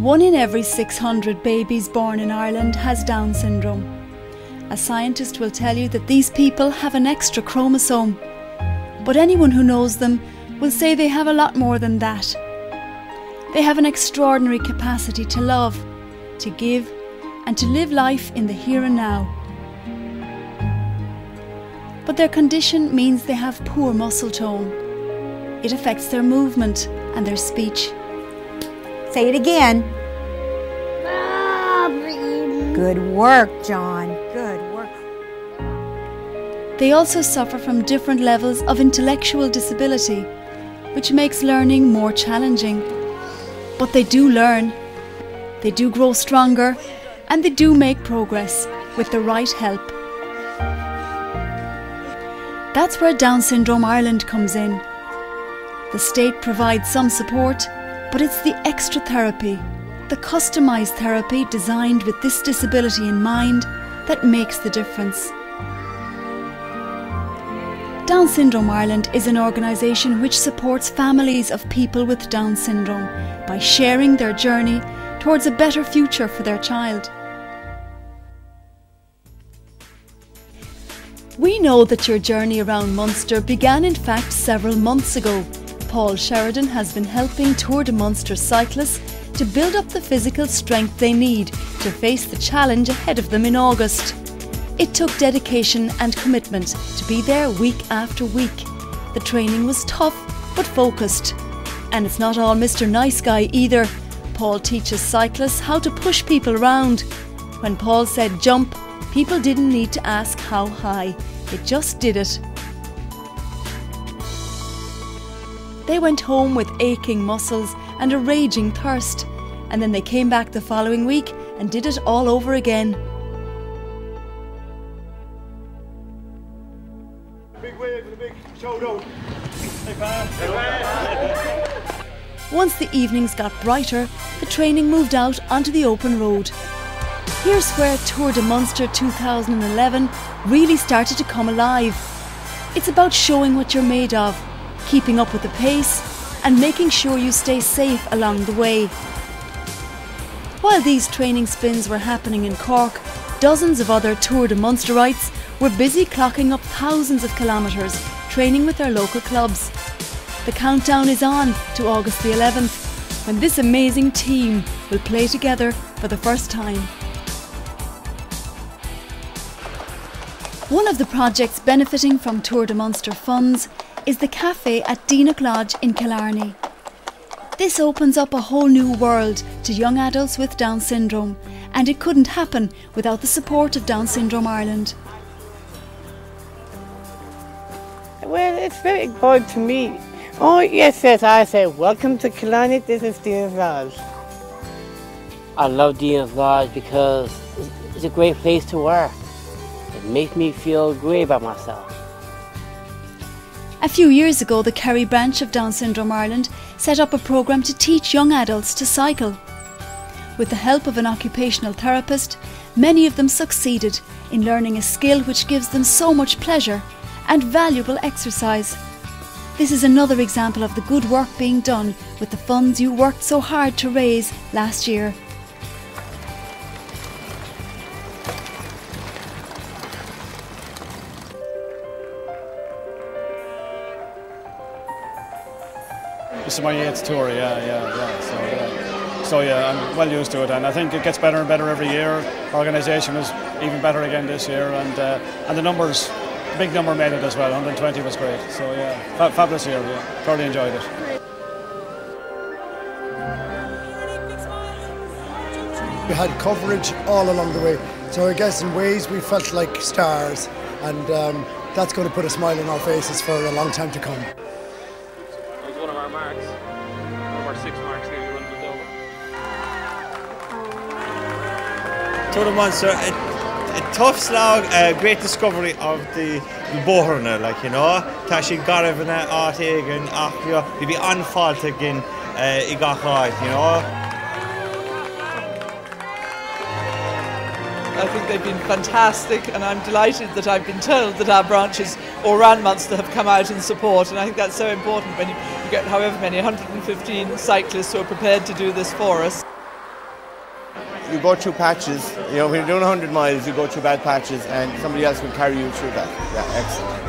1 in every 600 babies born in Ireland has Down syndrome. A scientist will tell you that these people have an extra chromosome, but anyone who knows them will say they have a lot more than that. They have an extraordinary capacity to love, to give, and to live life in the here and now. But their condition means they have poor muscle tone. It affects their movement and their speech. Say it again. Good work, John. Good work. They also suffer from different levels of intellectual disability, which makes learning more challenging. But they do learn, they do grow stronger, and they do make progress with the right help. That's where Down Syndrome Ireland comes in. The state provides some support, but it's the extra therapy, the customised therapy designed with this disability in mind, that makes the difference. Down Syndrome Ireland is an organisation which supports families of people with Down syndrome by sharing their journey towards a better future for their child. We know that your journey around Munster began in fact several months ago. Paul Sheridan has been helping Tour De Munster cyclists to build up the physical strength they need to face the challenge ahead of them in August. It took dedication and commitment to be there week after week. The training was tough but focused. And it's not all Mr. Nice Guy either. Paul teaches cyclists how to push people around. When Paul said jump, people didn't need to ask how high. They just did it. They went home with aching muscles and a raging thirst, and then they came back the following week and did it all over again. Big wave and a big showdown. Once the evenings got brighter, the training moved out onto the open road. Here's where Tour De Munster 2011 really started to come alive. It's about showing what you're made of, keeping up with the pace, and making sure you stay safe along the way. While these training spins were happening in Cork, dozens of other Tour De Munsterites were busy clocking up thousands of kilometres, training with their local clubs. The countdown is on to August the 11th, when this amazing team will play together for the first time. One of the projects benefiting from Tour De Munster funds is the cafe at Deanoch Lodge in Killarney. This opens up a whole new world to young adults with Down syndrome, and it couldn't happen without the support of Down Syndrome Ireland. Well, it's very good to me. Oh, yes, I say, welcome to Killarney, this is Deanoch Lodge. I love Deanoch Lodge because it's a great place to work. It makes me feel great about myself. A few years ago, the Kerry branch of Down Syndrome Ireland set up a programme to teach young adults to cycle. With the help of an occupational therapist, many of them succeeded in learning a skill which gives them so much pleasure and valuable exercise. This is another example of the good work being done with the funds you worked so hard to raise last year. This is my 8th tour, So I'm well used to it, and I think it gets better and better every year. Organisation was even better again this year, and the numbers, big number made it as well. 120 was great. So yeah, fabulous year. Yeah, thoroughly enjoyed it. We had coverage all along the way, so I guess in ways we felt like stars, and that's going to put a smile on our faces for a long time to come. It was one of our marks, one of our 6 marks here we run it over. Tour De Munster, a tough slog, a great discovery of the Boherne, like, you know. Tashi got everything out again, you'd be on fault again, it got right, you know. I think they've been fantastic, and I'm delighted that I've been told that our branches all around Munster have come out in support, and I think that's so important when you get however many, 115 cyclists who are prepared to do this for us. you go through patches. You know, when you're doing 100 miles, you go through bad patches, and somebody else will carry you through that. Yeah, excellent.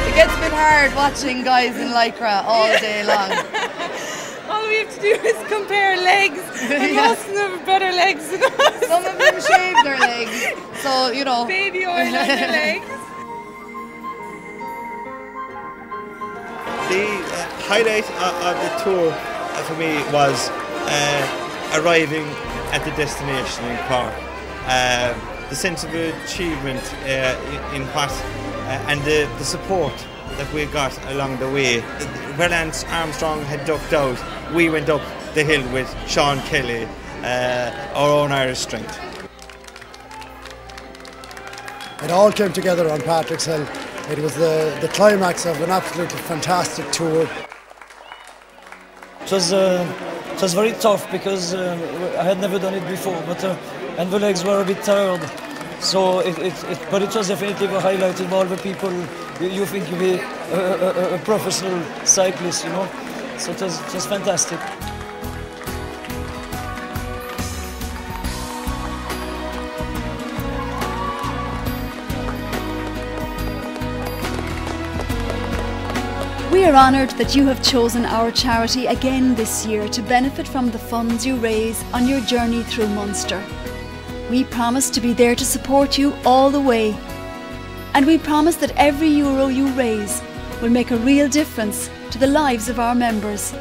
It gets a bit hard watching guys in Lycra all day long. All we have to do is compare legs, and most of them have better legs than us. Some of them shave their legs, so you know. Baby oil on their legs. The highlight of the tour for me was arriving at the destination in Cork. The sense of achievement in what and the support that we got along the way. Where Lance Armstrong had ducked out, we went up the hill with Sean Kelly, our own Irish strength. It all came together on Patrick's Hill. It was the climax of an absolutely fantastic tour. It was very tough because I had never done it before, and the legs were a bit tired. So, but it was definitely a highlight of all the people you think you be a professional cyclist, you know. So it was fantastic. We are honoured that you have chosen our charity again this year to benefit from the funds you raise on your journey through Munster. We promise to be there to support you all the way. And we promise that every euro you raise will make a real difference to the lives of our members.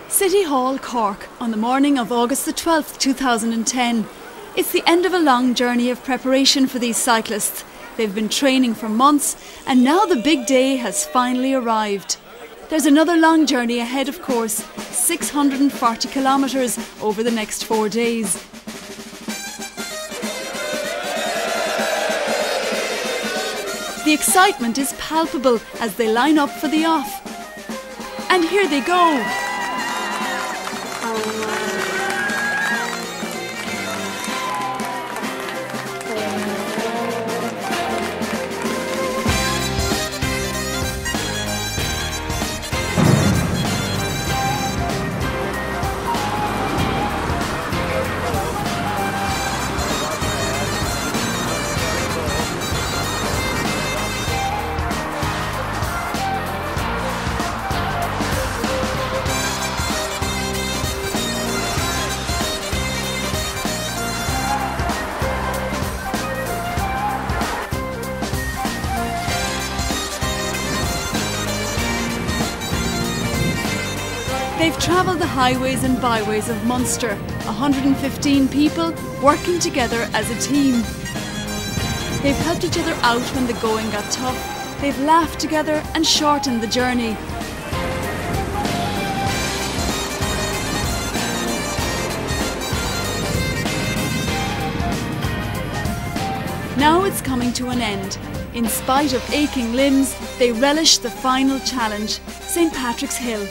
City Hall, Cork, on the morning of August the 12th, 2010. It's the end of a long journey of preparation for these cyclists. They've been training for months, and now the big day has finally arrived. There's another long journey ahead, of course, 640 kilometres over the next 4 days. The excitement is palpable as they line up for the off. And here they go. They've travelled the highways and byways of Munster, 115 people working together as a team. They've helped each other out when the going got tough. They've laughed together and shortened the journey. Now it's coming to an end. In spite of aching limbs, they relish the final challenge, St. Patrick's Hill.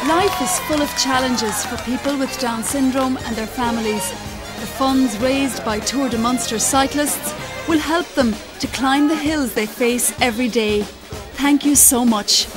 Life is full of challenges for people with Down syndrome and their families. The funds raised by Tour De Munster cyclists will help them to climb the hills they face every day. Thank you so much.